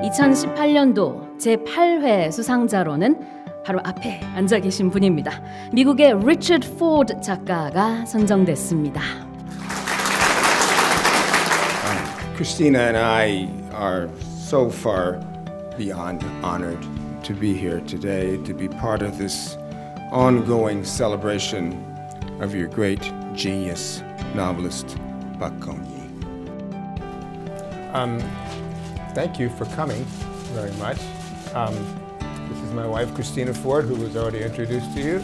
2018년도 제8회 수상자로는 바로 앞에 앉아 계신 분입니다. 미국의 리처드 포드 작가가 선정됐습니다. Christina and I are so far beyond honored to be here today, to be part of this ongoing celebration of your great genius, novelist Pak Kyong Ni. Thank you for coming very much. This is my wife, Christina Ford, who was already introduced to you.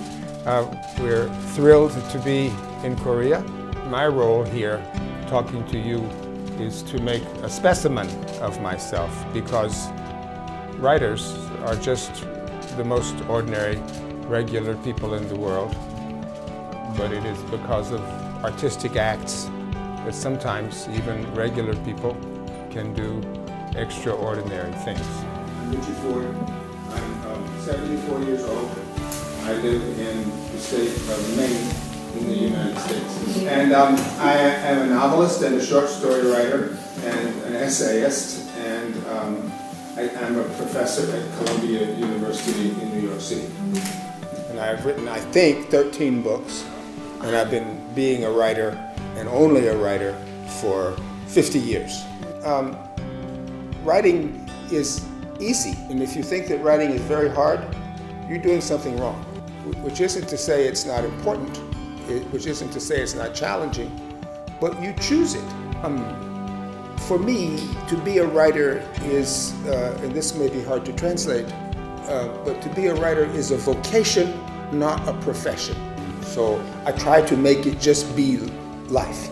We're thrilled to be in Korea. My role here, talking to you, is to make a specimen of myself, because writers are just the most ordinary, regular people in the world. But it is because of artistic acts that sometimes even regular people can do extraordinary things. I'm Richard Ford. I'm 74 years old. I live in the state of Maine in the United States. And I am a novelist and a short story writer and an essayist, and I'm a professor at Columbia University in New York City. And I've written, I think, 13 books, and I've been being a writer and only a writer for 50 years. Writing is easy, and if you think that writing is very hard, you're doing something wrong, which isn't to say it's not important, which isn't to say it's not challenging, but you choose it. For me, to be a writer is, and this may be hard to translate, but to be a writer is a vocation, not a profession. So I try to make it just be life.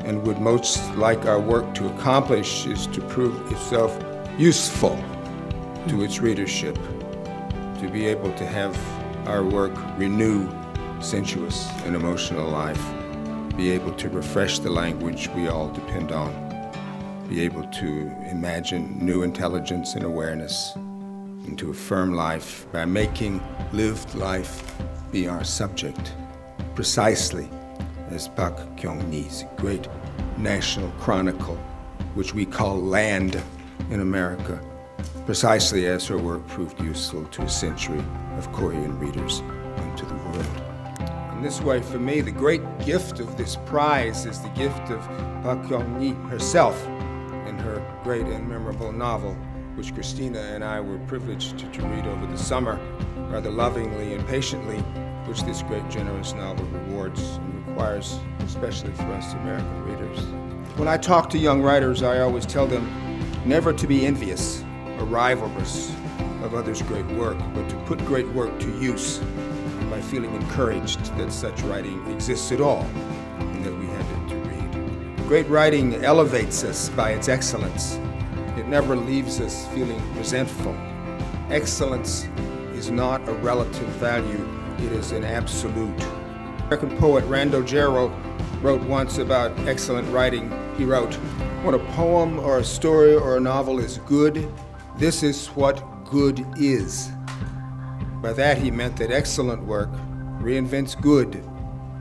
And would most like our work to accomplish is to prove itself useful to its readership, to be able to have our work renew sensuous and emotional life, be able to refresh the language we all depend on, be able to imagine new intelligence and awareness, and to affirm life by making lived life be our subject, precisely as Pak Kyong Ni's great national chronicle, which we call Land in America, precisely as her work proved useful to a century of Korean readers and to the world. In this way, for me, the great gift of this prize is the gift of Pak Kyong Ni herself in her great and memorable novel, which Christina and I were privileged to read over the summer, rather lovingly and patiently, which this great generous novel rewards and requires, especially for us American readers. When I talk to young writers, I always tell them never to be envious or rivalrous of others' great work, but to put great work to use by feeling encouraged that such writing exists at all and that we have it to read. Great writing elevates us by its excellence. It never leaves us feeling resentful. Excellence is not a relative value, it is an absolute. American poet Randall Jarrell wrote once about excellent writing. He wrote, "When a poem or a story or a novel is good, this is what good is." By that he meant that excellent work reinvents good,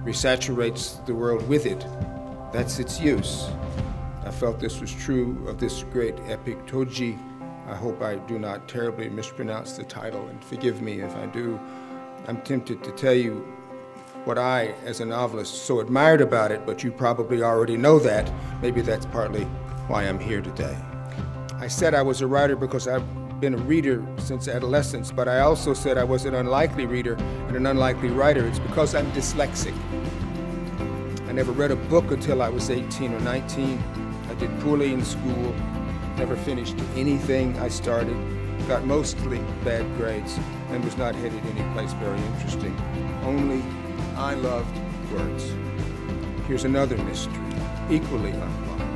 resaturates the world with it. That's its use. I felt this was true of this great epic Toji. I hope I do not terribly mispronounce the title, and forgive me if I do. I'm tempted to tell you what I, as a novelist, so admired about it, but you probably already know that. Maybe that's partly why I'm here today. I said I was a writer because I've been a reader since adolescence, but I also said I was an unlikely reader and an unlikely writer. It's because I'm dyslexic. I never read a book until I was 18 or 19. I did poorly in school, never finished anything I started, got mostly bad grades, and was not headed anyplace very interesting. Only I loved words. Here's another mystery, equally unlikely.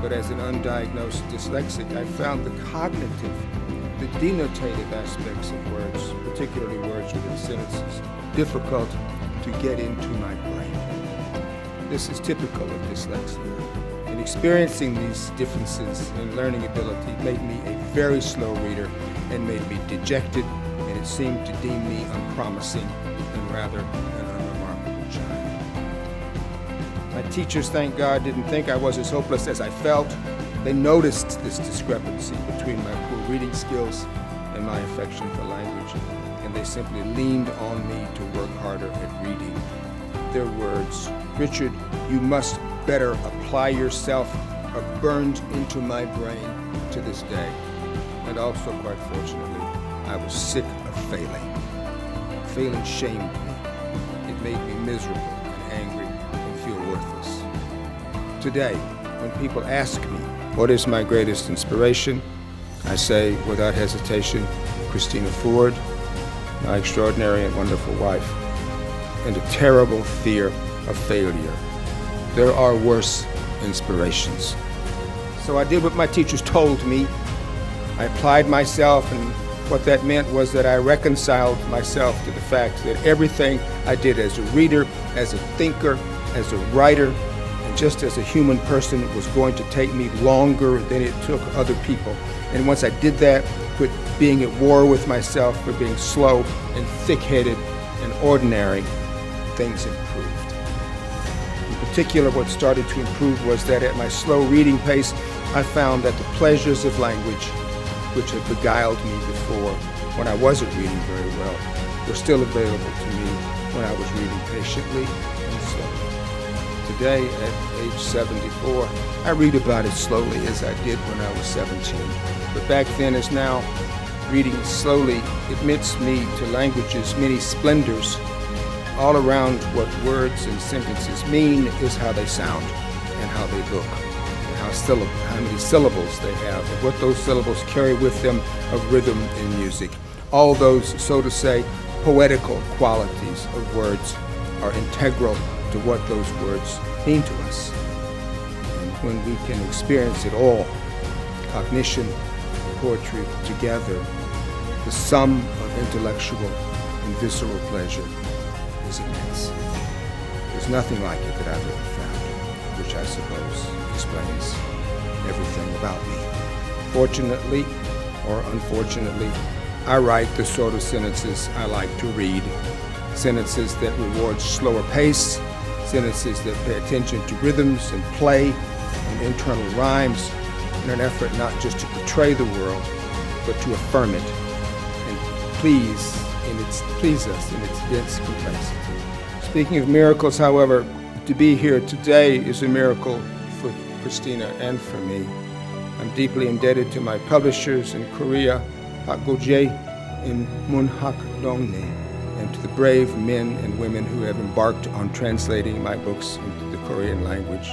But as an undiagnosed dyslexic, I found the cognitive, the denotative aspects of words, particularly words within sentences, difficult to get into my brain. This is typical of dyslexia. And experiencing these differences in learning ability made me a very slow reader and made me dejected, and it seemed to deem me unpromising and rather an unremarkable child. My teachers, thank God, didn't think I was as hopeless as I felt. They noticed this discrepancy between my poor reading skills and my affection for language, and they simply leaned on me to work harder at reading. Their words, "Richard, you must better apply yourself," are burned into my brain to this day. And also, quite fortunately, I was sick of failing. Failing shamed me. It made me miserable and angry and feel worthless. Today, when people ask me, what is my greatest inspiration? I say, without hesitation, Christina Ford, my extraordinary and wonderful wife, and a terrible fear of failure. There are worse inspirations. So I did what my teachers told me. I applied myself, and what that meant was that I reconciled myself to the fact that everything I did as a reader, as a thinker, as a writer, and just as a human person was going to take me longer than it took other people. And once I did that, quit being at war with myself for being slow and thick-headed and ordinary, things improved. In particular, what started to improve was that at my slow reading pace, I found that the pleasures of language, which had beguiled me before when I wasn't reading very well, were still available to me when I was reading patiently and slowly. Today, at age 74, I read about as slowly as I did when I was 17. But back then as now, reading slowly admits me to language's many splendors. All around what words and sentences mean is how they sound and how they look, and how many syllables they have, and what those syllables carry with them of rhythm and music. All those, so to say, poetical qualities of words are integral to what those words mean to us. And when we can experience it all, cognition and poetry together, the sum of intellectual and visceral pleasure is immense. There's nothing like it that I've ever found, which I suppose explains everything about me. Fortunately or unfortunately, I write the sort of sentences I like to read. Sentences that reward slower pace, sentences that pay attention to rhythms and play and internal rhymes in an effort not just to portray the world, but to affirm it and please us in its dense complexity. Speaking of miracles, however, to be here today is a miracle for Christina and for me. I'm deeply indebted to my publishers in Korea, Pak Kyong and Munhak-dongni, and to the brave men and women who have embarked on translating my books into the Korean language.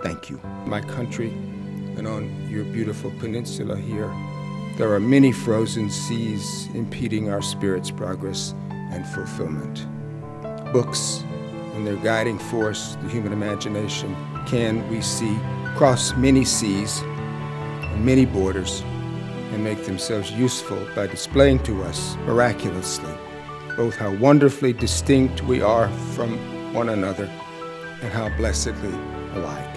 Thank you. My country and on your beautiful peninsula here, there are many frozen seas impeding our spirit's progress and fulfillment. Books and their guiding force, the human imagination, can, we see, cross many seas and many borders and make themselves useful by displaying to us miraculously both how wonderfully distinct we are from one another and how blessedly alike.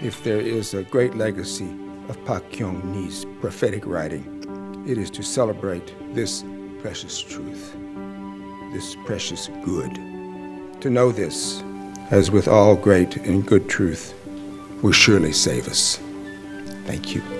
If there is a great legacy of Pak Kyong Ni's prophetic writing, it is to celebrate this precious truth, this precious good. To know this, as with all great and good truth, will surely save us. Thank you.